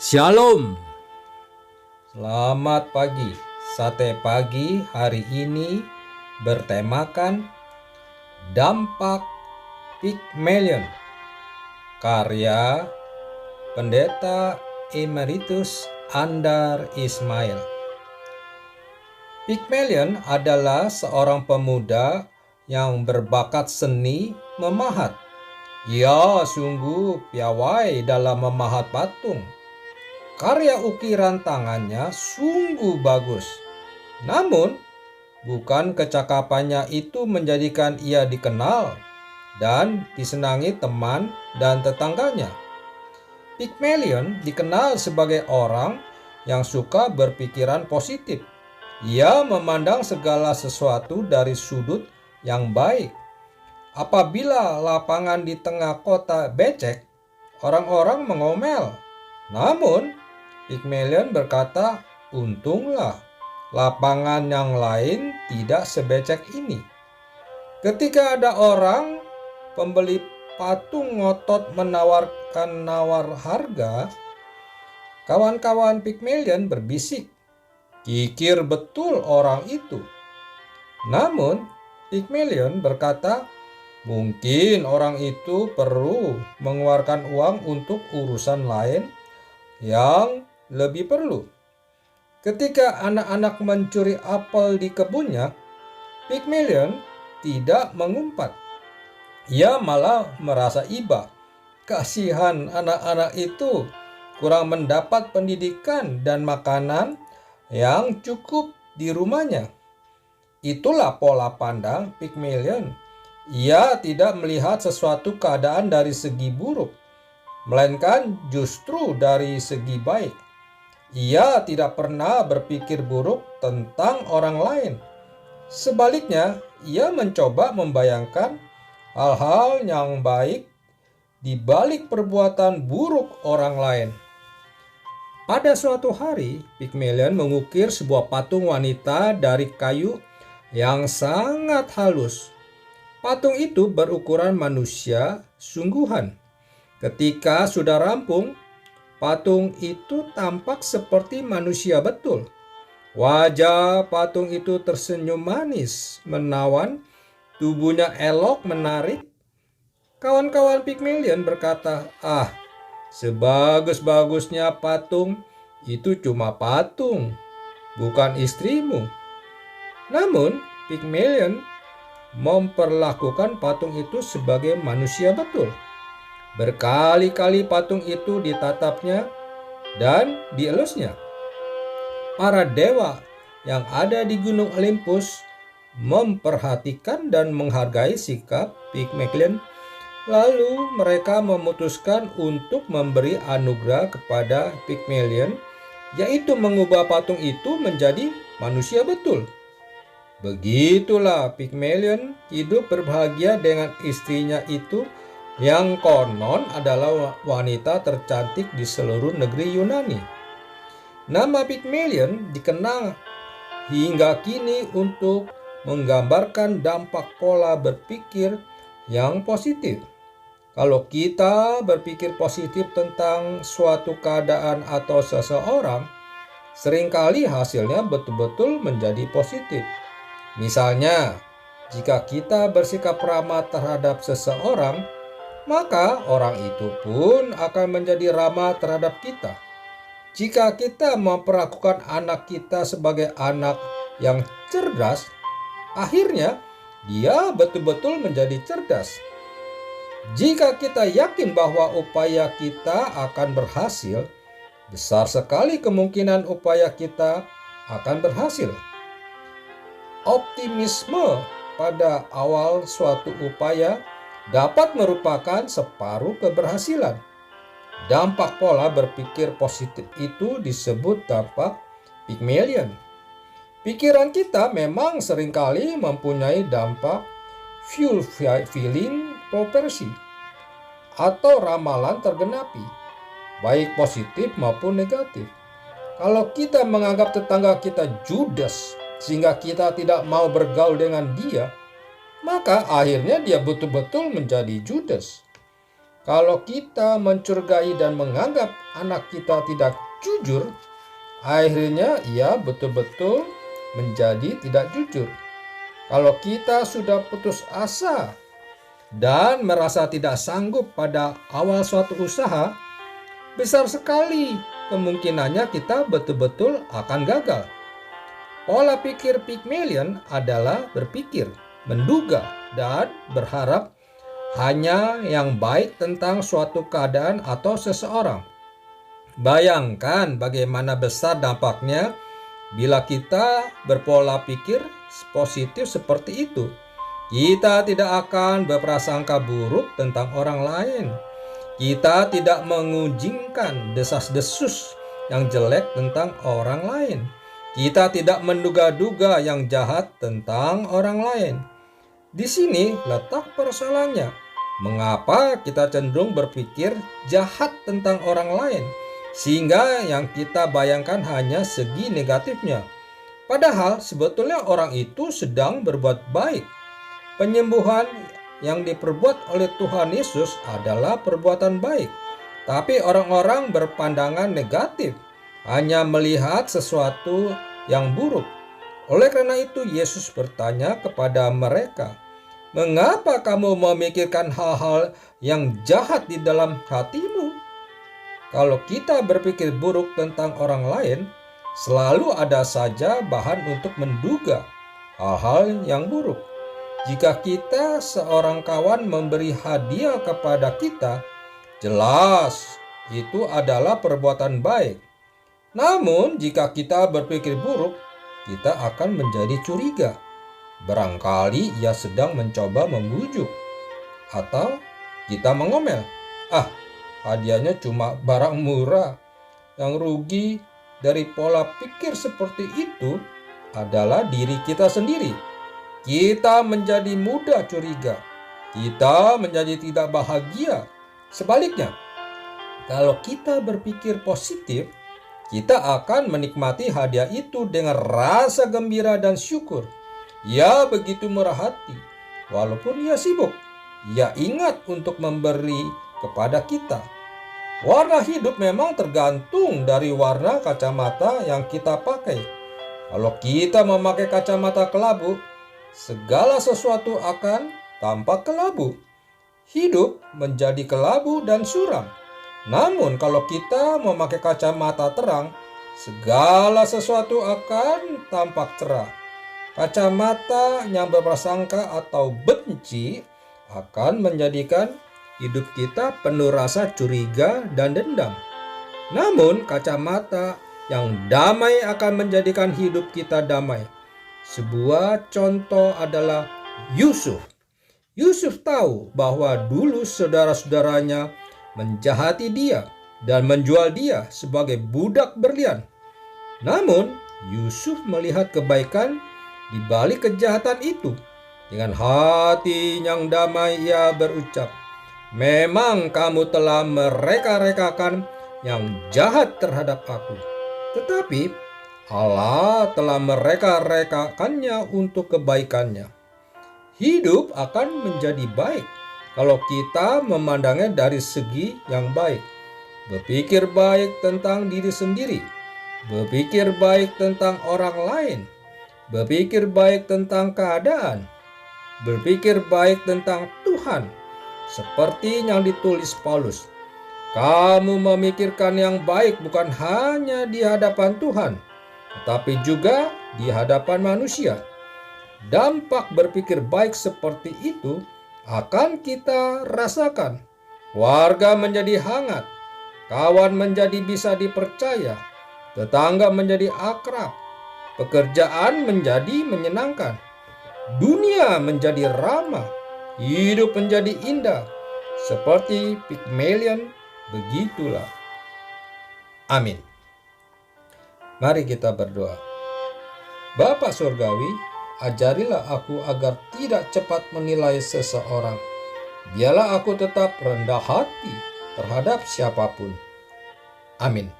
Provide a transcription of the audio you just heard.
Shalom. Selamat pagi. Sate pagi hari ini bertemakan dampak Pygmalion, karya Pendeta Emeritus Andar Ismail. Pygmalion adalah seorang pemuda yang berbakat seni memahat. Ia sungguh piawai dalam memahat patung. Karya ukiran tangannya sungguh bagus. Namun, bukan kecakapannya itu menjadikan ia dikenal dan disenangi teman dan tetangganya. Pygmalion dikenal sebagai orang yang suka berpikiran positif. Ia memandang segala sesuatu dari sudut yang baik. Apabila lapangan di tengah kota becek, orang-orang mengomel. Namun, Pygmalion berkata, untunglah lapangan yang lain tidak sebecek ini. Ketika ada orang pembeli patung ngotot menawarkan harga, kawan-kawan Pygmalion berbisik, kikir betul orang itu. Namun, Pygmalion berkata, mungkin orang itu perlu mengeluarkan uang untuk urusan lain yang lebih perlu. Ketika anak-anak mencuri apel di kebunnya, Pygmalion tidak mengumpat. Ia malah merasa iba. Kasihan anak-anak itu kurang mendapat pendidikan dan makanan yang cukup di rumahnya. Itulah pola pandang Pygmalion. Ia tidak melihat sesuatu keadaan dari segi buruk, melainkan justru dari segi baik. Ia tidak pernah berpikir buruk tentang orang lain. Sebaliknya, ia mencoba membayangkan hal-hal yang baik di balik perbuatan buruk orang lain. Pada suatu hari, Pygmalion mengukir sebuah patung wanita dari kayu yang sangat halus. Patung itu berukuran manusia sungguhan. Ketika sudah rampung, patung itu tampak seperti manusia betul. Wajah patung itu tersenyum manis, menawan, tubuhnya elok, menarik. Kawan-kawan Pygmalion berkata, sebagus-bagusnya patung, itu cuma patung, bukan istrimu. Namun, Pygmalion memperlakukan patung itu sebagai manusia betul. Berkali-kali patung itu ditatapnya dan dielusnya. Para dewa yang ada di Gunung Olympus memperhatikan dan menghargai sikap Pygmalion. Lalu mereka memutuskan untuk memberi anugerah kepada Pygmalion, yaitu mengubah patung itu menjadi manusia betul. Begitulah Pygmalion hidup berbahagia dengan istrinya itu, yang konon adalah wanita tercantik di seluruh negeri Yunani. Nama Pygmalion dikenal hingga kini untuk menggambarkan dampak pola berpikir yang positif. Kalau kita berpikir positif tentang suatu keadaan atau seseorang, seringkali hasilnya betul-betul menjadi positif. Misalnya, jika kita bersikap ramah terhadap seseorang, maka orang itu pun akan menjadi ramah terhadap kita. Jika kita memperlakukan anak kita sebagai anak yang cerdas, akhirnya dia betul-betul menjadi cerdas. Jika kita yakin bahwa upaya kita akan berhasil, besar sekali kemungkinan upaya kita akan berhasil. Optimisme pada awal suatu upaya dapat merupakan separuh keberhasilan. Dampak pola berpikir positif itu disebut dampak Pygmalion. Pikiran kita memang seringkali mempunyai dampak fulfilling prophecy atau ramalan tergenapi, baik positif maupun negatif. Kalau kita menganggap tetangga kita judes sehingga kita tidak mau bergaul dengan dia, maka akhirnya dia betul-betul menjadi judes. Kalau kita mencurigai dan menganggap anak kita tidak jujur, akhirnya ia betul-betul menjadi tidak jujur. Kalau kita sudah putus asa dan merasa tidak sanggup pada awal suatu usaha, besar sekali kemungkinannya kita betul-betul akan gagal. Pola pikir Pygmalion adalah berpikir, menduga, dan berharap hanya yang baik tentang suatu keadaan atau seseorang. Bayangkan bagaimana besar dampaknya bila kita berpola pikir positif seperti itu. Kita tidak akan berprasangka buruk tentang orang lain. Kita tidak mengunjingkan desas-desus yang jelek tentang orang lain. Kita tidak menduga-duga yang jahat tentang orang lain. Di sini letak persoalannya. Mengapa kita cenderung berpikir jahat tentang orang lain, sehingga yang kita bayangkan hanya segi negatifnya? Padahal sebetulnya orang itu sedang berbuat baik. Penyembuhan yang diperbuat oleh Tuhan Yesus adalah perbuatan baik. Tapi orang-orang berpandangan negatif, hanya melihat sesuatu yang buruk. Oleh karena itu Yesus bertanya kepada mereka, "Mengapa kamu memikirkan hal-hal yang jahat di dalam hatimu?" Kalau kita berpikir buruk tentang orang lain, selalu ada saja bahan untuk menduga hal-hal yang buruk. Jika kita seorang kawan memberi hadiah kepada kita, jelas itu adalah perbuatan baik. Namun jika kita berpikir buruk, kita akan menjadi curiga. Barangkali ia sedang mencoba membujuk, atau kita mengomel, hadiahnya cuma barang murah. Yang rugi dari pola pikir seperti itu adalah diri kita sendiri. Kita menjadi mudah curiga. Kita menjadi tidak bahagia. Sebaliknya, kalau kita berpikir positif, kita akan menikmati hadiah itu dengan rasa gembira dan syukur. Ia begitu murah hati. Walaupun ia sibuk, ia ingat untuk memberi kepada kita. Warna hidup memang tergantung dari warna kacamata yang kita pakai. Kalau kita memakai kacamata kelabu, segala sesuatu akan tampak kelabu. Hidup menjadi kelabu dan suram. Namun kalau kita memakai kacamata terang, segala sesuatu akan tampak cerah. Kacamata yang berprasangka atau benci akan menjadikan hidup kita penuh rasa curiga dan dendam. Namun kacamata yang damai akan menjadikan hidup kita damai. Sebuah contoh adalah Yusuf. Yusuf tahu bahwa dulu saudara-saudaranya menjahati dia dan menjual dia sebagai budak berlian. Namun Yusuf melihat kebaikan di balik kejahatan itu. Dengan hati yang damai ia berucap, "Memang kamu telah mereka-rekakan yang jahat terhadap aku, tetapi Allah telah mereka-rekakannya untuk kebaikannya." Hidup akan menjadi baik kalau kita memandangnya dari segi yang baik. Berpikir baik tentang diri sendiri, berpikir baik tentang orang lain, berpikir baik tentang keadaan, berpikir baik tentang Tuhan. Seperti yang ditulis Paulus, kamu memikirkan yang baik bukan hanya di hadapan Tuhan, tetapi juga di hadapan manusia. Dampak berpikir baik seperti itu akan kita rasakan. Warga menjadi hangat, kawan menjadi bisa dipercaya, tetangga menjadi akrab, pekerjaan menjadi menyenangkan, dunia menjadi ramah, hidup menjadi indah. Seperti Pygmalion, begitulah. Amin. Mari kita berdoa. Bapa Surgawi, ajarilah aku agar tidak cepat menilai seseorang. Biarlah aku tetap rendah hati terhadap siapapun. Amin.